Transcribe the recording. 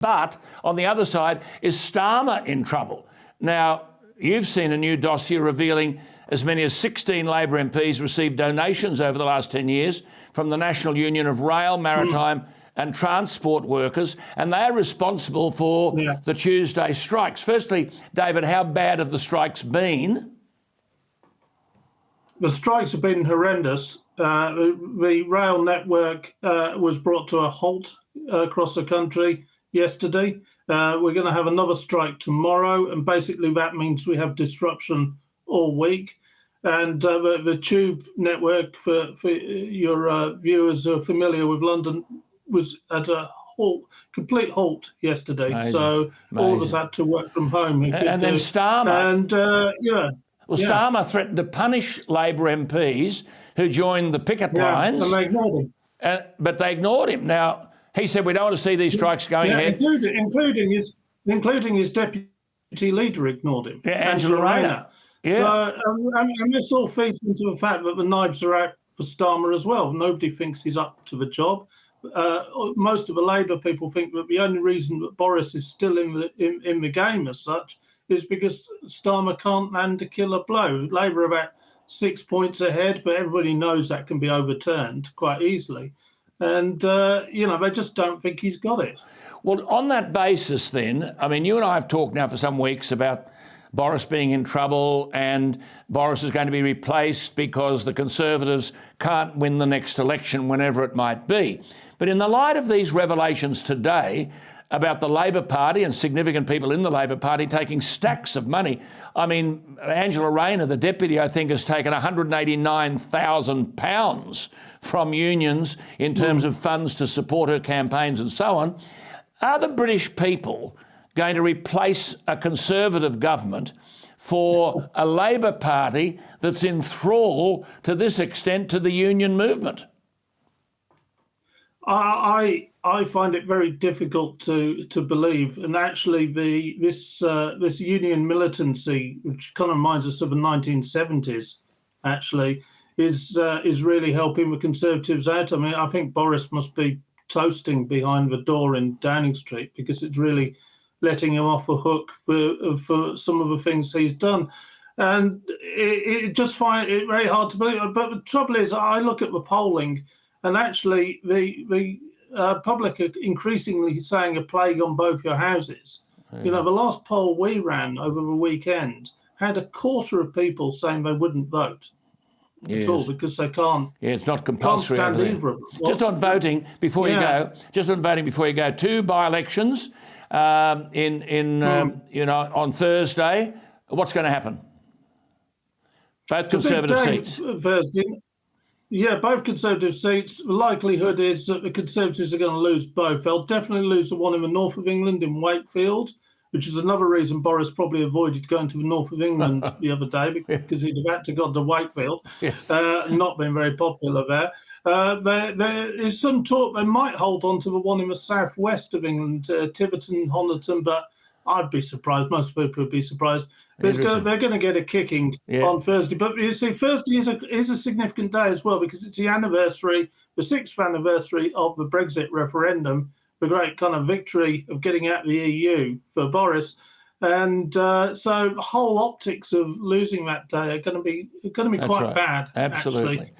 But on the other side, is Starmer in trouble? Now, you've seen a new dossier revealing as many as 16 Labor MPs received donations over the last 10 years from the National Union of Rail, Maritime and Transport Workers, and they're responsible for the Tuesday strikes. Firstly, David, how bad have the strikes been? The strikes have been horrendous. The rail network was brought to a halt across the country yesterday. We're going to have another strike tomorrow, and basically that means we have disruption all week. And the tube network, for your viewers who are familiar with London, was at a complete halt yesterday. Amazing. So all of us had to work from home. And then Starmer. And Starmer threatened to punish Labor MPs who joined the picket lines. And they ignored him. But they ignored him. Now, he said, we don't want to see these strikes going ahead. Including his deputy leader ignored him. Angela Rayner. So, and this all feeds into the fact that the knives are out for Starmer as well. Nobody thinks he's up to the job. Most of the Labour people think that the only reason that Boris is still in the game as such is because Starmer can't land a killer blow. Labour are about 6 points ahead, but everybody knows that can be overturned quite easily. And, they just don't think he's got it. Well, on that basis then, I mean, you and I have talked now for some weeks about Boris being in trouble and Boris is going to be replaced because the Conservatives can't win the next election, whenever it might be. But in the light of these revelations today about the Labor Party and significant people in the Labor Party taking stacks of money, I mean, Angela Rayner, the deputy, I think, has taken £189,000 from unions in terms of funds to support her campaigns and so on. Are the British people going to replace a Conservative government for a Labor Party that's in thrall to this extent to the union movement? I find it very difficult to believe, and actually this union militancy, which kind of reminds us of the 1970s, actually is really helping the Conservatives out. I mean, I think Boris must be toasting behind the door in Downing Street because it's really letting him off the hook for some of the things he's done. And it just find it very hard to believe. But the trouble is, I look at the polling, and actually the public are increasingly saying a plague on both your houses. The last poll we ran over the weekend had a quarter of people saying they wouldn't vote at all because they can't. Yeah, it's not compulsory. Can't stand either of them. Just on voting before you go. Two by-elections on Thursday. What's going to happen? Both Conservative seats. Thursday. Yeah, both Conservative seats. The likelihood is that the Conservatives are going to lose both. They'll definitely lose the one in the north of England in Wakefield, which is another reason Boris probably avoided going to the north of England the other day, because he'd have had to go to Wakefield. Yes. Not been very popular there. There is some talk they might hold on to the one in the southwest of England, Tiverton, Honiton, but I'd be surprised. Most people would be surprised. They're going to get a kicking on Thursday. But you see, Thursday is a significant day as well, because it's the 6th anniversary of the Brexit referendum, the great kind of victory of getting out of the EU for Boris. And so the whole optics of losing that day are going to be quite bad. Absolutely. Actually.